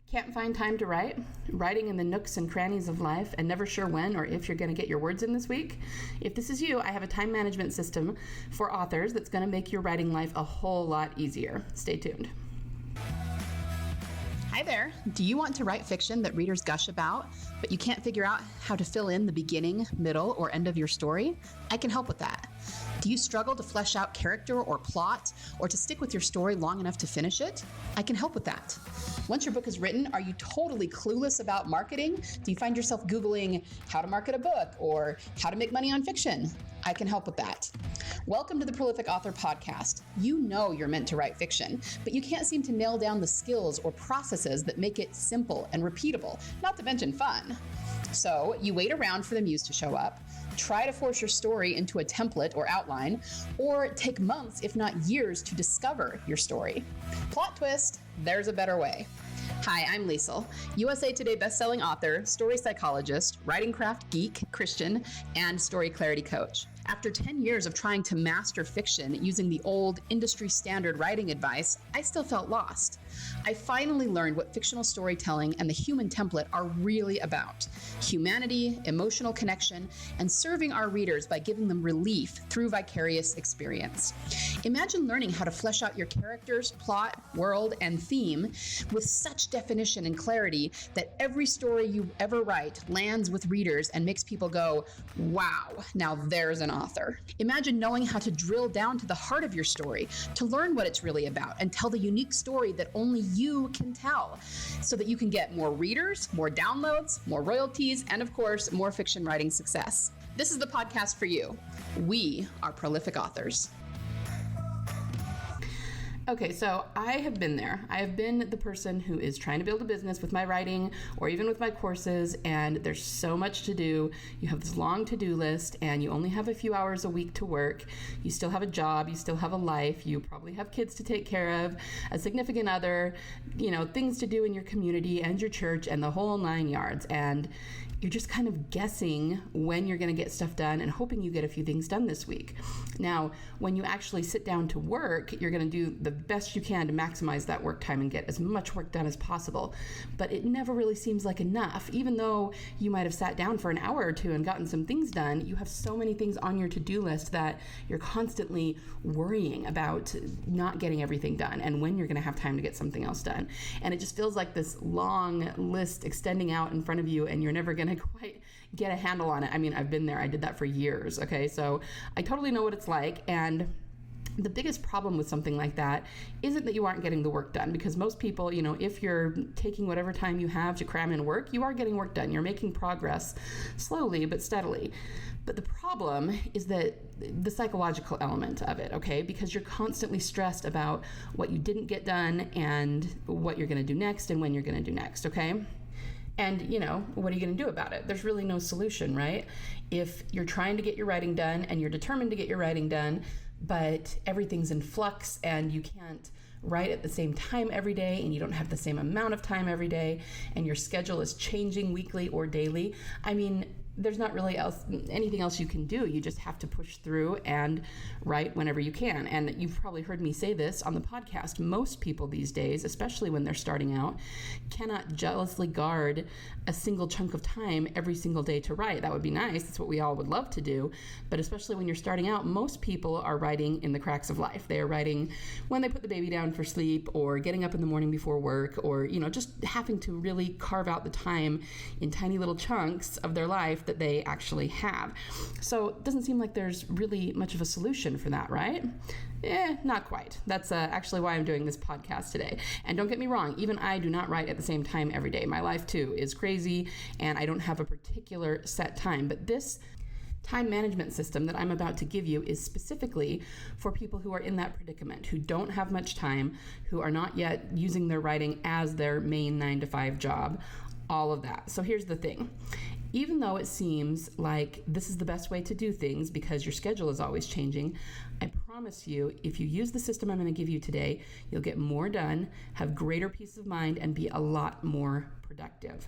Can't find time to write? Writing in the nooks and crannies of life and never sure when or if you're going to get your words in this week? If this is you, I have a time management system for authors that's going to make your writing life a whole lot easier. Stay tuned. Hi there. Do you want to write fiction that readers gush about, but you can't figure out how to fill in the beginning, middle, or end of your story? I can help with that. Do you struggle to flesh out character or plot, or to stick with your story long enough to finish it? I can help with that. Once your book is written, are you totally clueless about marketing? Do you find yourself Googling how to market a book or how to make money on fiction? I can help with that. Welcome to the Prolific Author Podcast. You know you're meant to write fiction, but you can't seem to nail down the skills or processes that make it simple and repeatable, not to mention fun. So you wait around for the muse to show up, try to force your story into a template or outline, or take months, if not years, to discover your story. Plot twist, there's a better way. Hi, I'm Liesl, USA Today bestselling author, story psychologist, writing craft geek, Christian, and story clarity coach. After 10 years of trying to master fiction using the old industry standard writing advice, I still felt lost. I finally learned what fictional storytelling and the human template are really about: humanity, emotional connection, and serving our readers by giving them relief through vicarious experience. Imagine learning how to flesh out your characters, plot, world, and theme with such definition and clarity that every story you ever write lands with readers and makes people go, wow, now there's an author. Imagine knowing how to drill down to the heart of your story, to learn what it's really about, and tell the unique story that only you can tell, so that you can get more readers, more downloads, more royalties, and of course, more fiction writing success. This is the podcast for you. We are prolific authors. Okay, so I have been there. I have been the person who is trying to build a business with my writing or even with my courses, and there's so much to do. You have this long to-do list, and you only have a few hours a week to work. You still have a job, you still have a life, you probably have kids to take care of, a significant other, things to do in your community and your church and the whole 9 yards. And you're just kind of guessing when you're going to get stuff done and hoping you get a few things done this week. Now, when you actually sit down to work, you're going to do the best you can to maximize that work time and get as much work done as possible. But it never really seems like enough. Even though you might have sat down for an hour or two and gotten some things done, you have so many things on your to-do list that you're constantly worrying about not getting everything done and when you're going to have time to get something else done. And it just feels like this long list extending out in front of you, and you're never going to quite get a handle on it. I mean, I've been there. I did that for years. Okay, so I totally know what it's like. And the biggest problem with something like that isn't that you aren't getting the work done, because most people, if you're taking whatever time you have to cram in work, you are getting work done. You're making progress slowly but steadily. But the problem is that the psychological element of it, okay? Because you're constantly stressed about what you didn't get done and what you're going to do next and when you're going to do next, okay? And, what are you going to do about it? There's really no solution, right? If you're trying to get your writing done and you're determined to get your writing done, but everything's in flux and you can't write at the same time every day and you don't have the same amount of time every day and your schedule is changing weekly or daily, I mean, there's not really anything else you can do. You just have to push through and write whenever you can. And you've probably heard me say this on the podcast. Most people these days, especially when they're starting out, cannot jealously guard a single chunk of time every single day to write. That would be nice. That's what we all would love to do. But especially when you're starting out, most people are writing in the cracks of life. They are writing when they put the baby down for sleep, or getting up in the morning before work, or, just having to really carve out the time in tiny little chunks of their life that they actually have. So it doesn't seem like there's really much of a solution for that, right? Not quite. That's actually why I'm doing this podcast today. And don't get me wrong, even I do not write at the same time every day. My life too is crazy, and I don't have a particular set time. But this time management system that I'm about to give you is specifically for people who are in that predicament, who don't have much time, who are not yet using their writing as their main 9-to-5 job, all of that. So here's the thing. Even though it seems like this is the best way to do things because your schedule is always changing, I promise you, if you use the system I'm going to give you today, you'll get more done, have greater peace of mind, and be a lot more productive.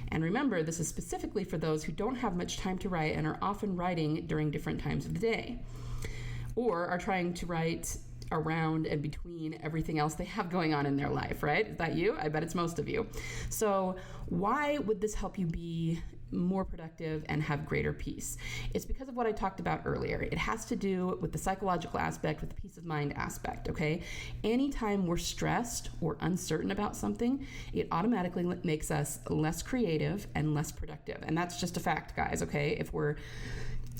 And remember, this is specifically for those who don't have much time to write and are often writing during different times of the day, or are trying to write around and between everything else they have going on in their life, right? Is that you? I bet it's most of you. So why would this help you be more productive and have greater peace? It's because of what I talked about earlier. It has to do with the psychological aspect, with the peace of mind aspect, okay? Anytime we're stressed or uncertain about something, it automatically makes us less creative and less productive. And that's just a fact, guys, okay? If we're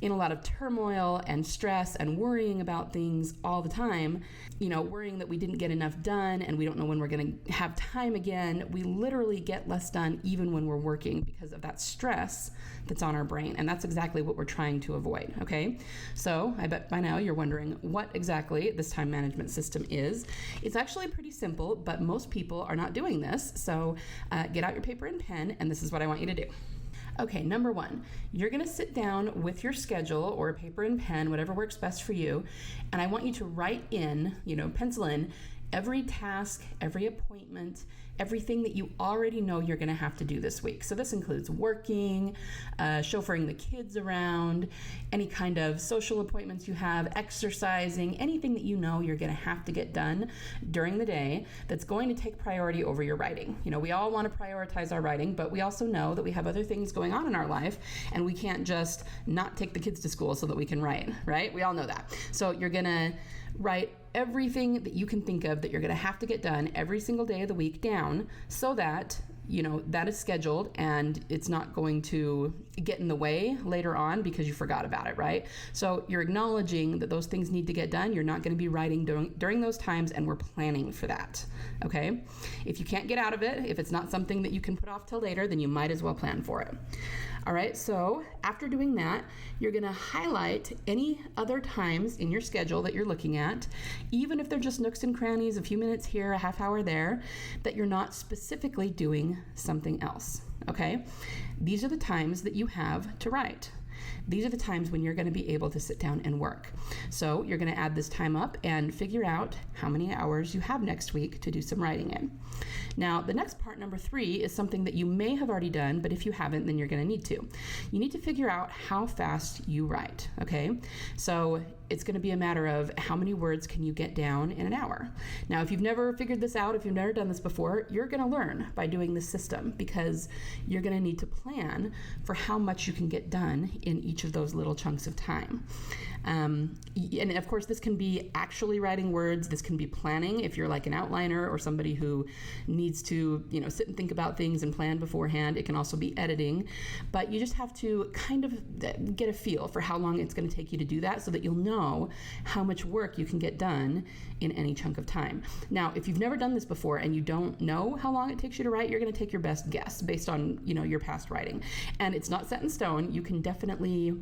in a lot of turmoil and stress and worrying about things all the time, worrying that we didn't get enough done and we don't know when we're going to have time again, we literally get less done even when we're working because of that stress that's on our brain. And that's exactly what we're trying to avoid, okay? So I bet by now you're wondering what exactly this time management system is. It's actually pretty simple, but most people are not doing this. So get out your paper and pen, and this is what I want you to do. Okay, number one, you're gonna sit down with your schedule or a paper and pen, whatever works best for you, and I want you to write in, pencil in every task, every appointment, everything that you already know you're going to have to do this week. So this includes working, chauffeuring the kids around, any kind of social appointments you have, exercising, anything that you know you're going to have to get done during the day that's going to take priority over your writing. We all want to prioritize our writing, but we also know that we have other things going on in our life, and we can't just not take the kids to school so that we can write, right? We all know that. So you're going to write everything that you can think of that you're going to have to get done every single day of the week down so that that is scheduled and it's not going to get in the way later on because you forgot about it, right? So you're acknowledging that those things need to get done. You're not going to be writing during those times, and we're planning for that, okay? If you can't get out of it, if it's not something that you can put off till later, then you might as well plan for it. All right, so after doing that, you're going to highlight any other times in your schedule that you're looking at, even if they're just nooks and crannies, a few minutes here, a half hour there, that you're not specifically doing something else, okay? These are the times that you have to write. These are the times when you're going to be able to sit down and work. So you're going to add this time up and figure out how many hours you have next week to do some writing in. Now, the next part, number 3, is something that you may have already done, but if you haven't, then you're going to need to. You need to figure out how fast you write, okay? So it's going to be a matter of how many words can you get down in an hour. Now, if you've never figured this out, if you've never done this before, you're going to learn by doing this system because you're going to need to plan for how much you can get done in each of those little chunks of time. And of course, this can be actually writing words. This can be planning if you're like an outliner or somebody who needs to, sit and think about things and plan beforehand. It can also be editing, but you just have to kind of get a feel for how long it's going to take you to do that so that you'll know how much work you can get done in any chunk of time. Now, if you've never done this before and you don't know how long it takes you to write, you're going to take your best guess based on, your past writing. And it's not set in stone. You can definitely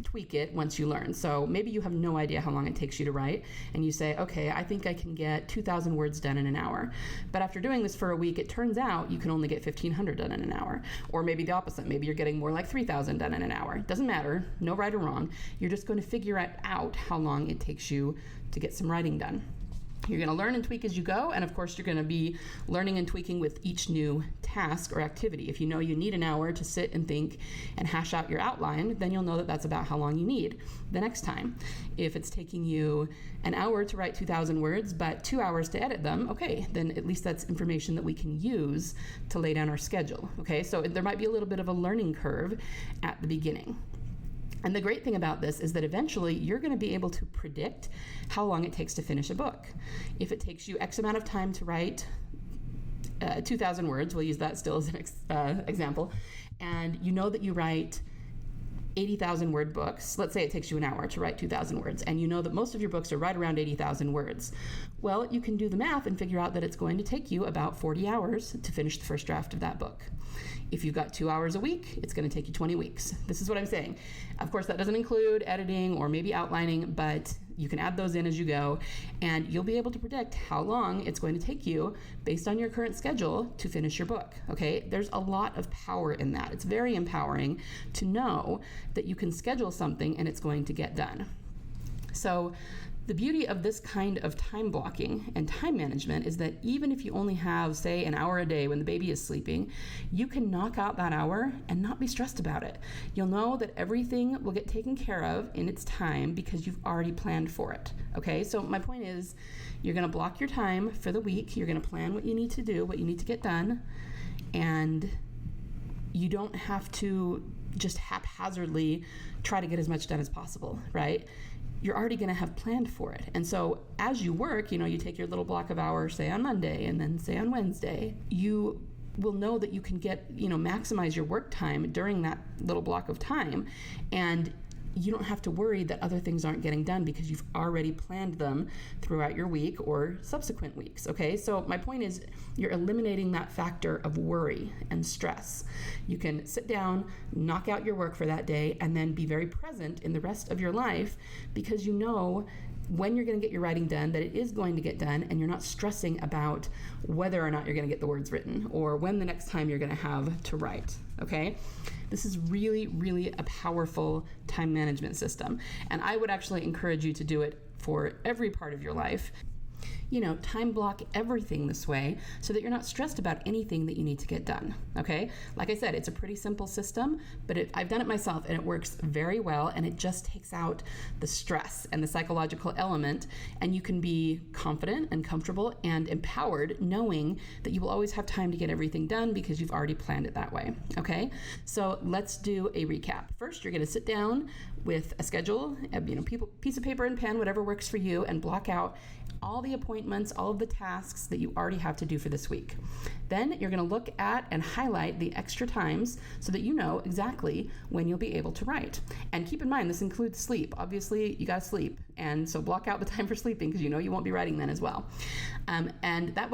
tweak it once you learn. So maybe you have no idea how long it takes you to write, and you say, okay, I think I can get 2,000 words done in an hour. But after doing this for a week, it turns out you can only get 1,500 done in an hour. Or maybe the opposite. Maybe you're getting more like 3,000 done in an hour. Doesn't matter. No right or wrong. You're just going to figure out how long it takes you to get some writing done. You're going to learn and tweak as you go, and of course you're going to be learning and tweaking with each new task or activity. If you know you need an hour to sit and think and hash out your outline, then you'll know that that's about how long you need the next time. If it's taking you an hour to write 2,000 words, but 2 hours to edit them, okay, then at least that's information that we can use to lay down our schedule, okay? So there might be a little bit of a learning curve at the beginning. And the great thing about this is that eventually you're going to be able to predict how long it takes to finish a book. If it takes you X amount of time to write 2,000 words, we'll use that still as an example, and you know that you write 80,000 word books. Let's say it takes you an hour to write 2,000 words, and you know that most of your books are right around 80,000 words. Well, you can do the math and figure out that it's going to take you about 40 hours to finish the first draft of that book. If you've got 2 hours a week, it's going to take you 20 weeks. This is what I'm saying. Of course, that doesn't include editing or maybe outlining, but you can add those in as you go, and you'll be able to predict how long it's going to take you based on your current schedule to finish your book, okay? There's a lot of power in that. It's very empowering to know that you can schedule something and it's going to get done. So The beauty of this kind of time blocking and time management is that even if you only have, say, an hour a day when the baby is sleeping, you can knock out that hour and not be stressed about it. You'll know that everything will get taken care of in its time because you've already planned for it. Okay, so my point is, you're going to block your time for the week. You're going to plan what you need to do, what you need to get done, and you don't have to just haphazardly try to get as much done as possible, right? You're already going to have planned for it. And so as you work, you take your little block of hours, say on Monday and then say on Wednesday, you will know that you can get, maximize your work time during that little block of time. And you don't have to worry that other things aren't getting done because you've already planned them throughout your week or subsequent weeks, okay? So my point is, you're eliminating that factor of worry and stress. You can sit down, knock out your work for that day, and then be very present in the rest of your life because you know when you're going to get your writing done, that it is going to get done, and you're not stressing about whether or not you're going to get the words written or when the next time you're going to have to write, okay? This is really, really a powerful time management system, and I would actually encourage you to do it for every part of your life. Time block everything this way so that you're not stressed about anything that you need to get done, okay? Like I said, it's a pretty simple system, but I've done it myself and it works very well, and it just takes out the stress and the psychological element, and you can be confident and comfortable and empowered knowing that you will always have time to get everything done because you've already planned it that way, okay? So let's do a recap. First, you're going to sit down with a schedule, piece of paper and pen, whatever works for you, and block out all the appointments, all of the tasks that you already have to do for this week. Then you're going to look at and highlight the extra times so that you know exactly when you'll be able to write. And keep in mind, this includes sleep. Obviously, you got to sleep. And so block out the time for sleeping because you won't be writing then as well. And that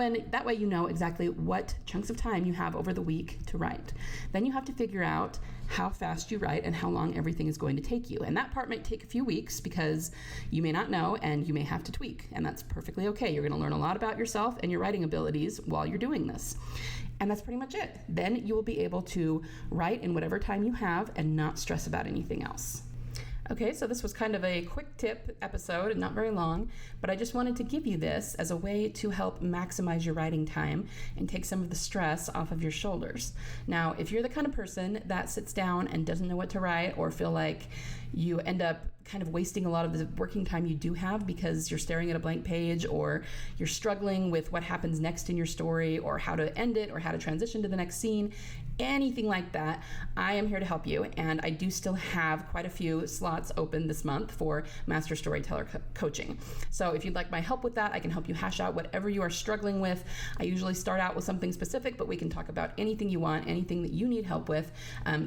way you know exactly what chunks of time you have over the week to write. Then you have to figure out how fast you write and how long everything is going to take you. And that part might take a few weeks because you may not know and you may have to tweak, and that's perfectly okay. You're going to learn a lot about yourself and your writing abilities while you're doing this. And that's pretty much it. Then you will be able to write in whatever time you have and not stress about anything else. Okay, so this was kind of a quick tip episode, not very long, but I just wanted to give you this as a way to help maximize your writing time and take some of the stress off of your shoulders. Now, if you're the kind of person that sits down and doesn't know what to write, or feel like you end up kind of wasting a lot of the working time you do have because you're staring at a blank page, or you're struggling with what happens next in your story, or how to end it, or how to transition to the next scene, anything like that, I am here to help you. And I do still have quite a few slots open this month for Master Storyteller coaching. So if you'd like my help with that, I can help you hash out whatever you are struggling with. I usually start out with something specific, but we can talk about anything you want, anything that you need help with.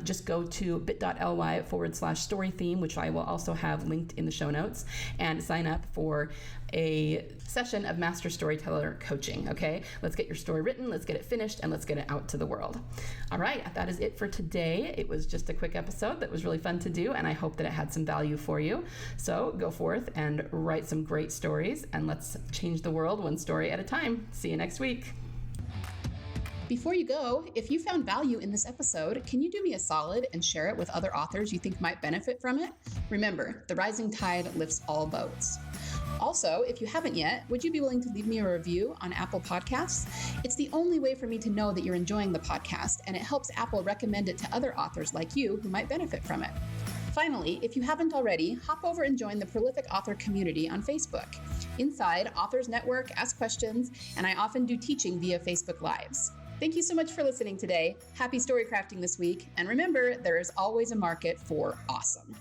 Just go to bit.ly/story theme, which I will also have linked in the show notes, and sign up for a session of Master Storyteller coaching, okay? Let's get your story written, let's get it finished, and let's get it out to the world. All right, that is it for today. It was just a quick episode that was really fun to do, and I hope that it had some value for you. So go forth and write some great stories, and let's change the world one story at a time. See you next week. Before you go, if you found value in this episode, can you do me a solid and share it with other authors you think might benefit from it? Remember, the rising tide lifts all boats. Also, if you haven't yet, would you be willing to leave me a review on Apple Podcasts? It's the only way for me to know that you're enjoying the podcast, and it helps Apple recommend it to other authors like you who might benefit from it. Finally, if you haven't already, hop over and join the Prolific Author community on Facebook. Inside, authors network, ask questions, and I often do teaching via Facebook Lives. Thank you so much for listening today. Happy story crafting this week, and remember, there is always a market for awesome.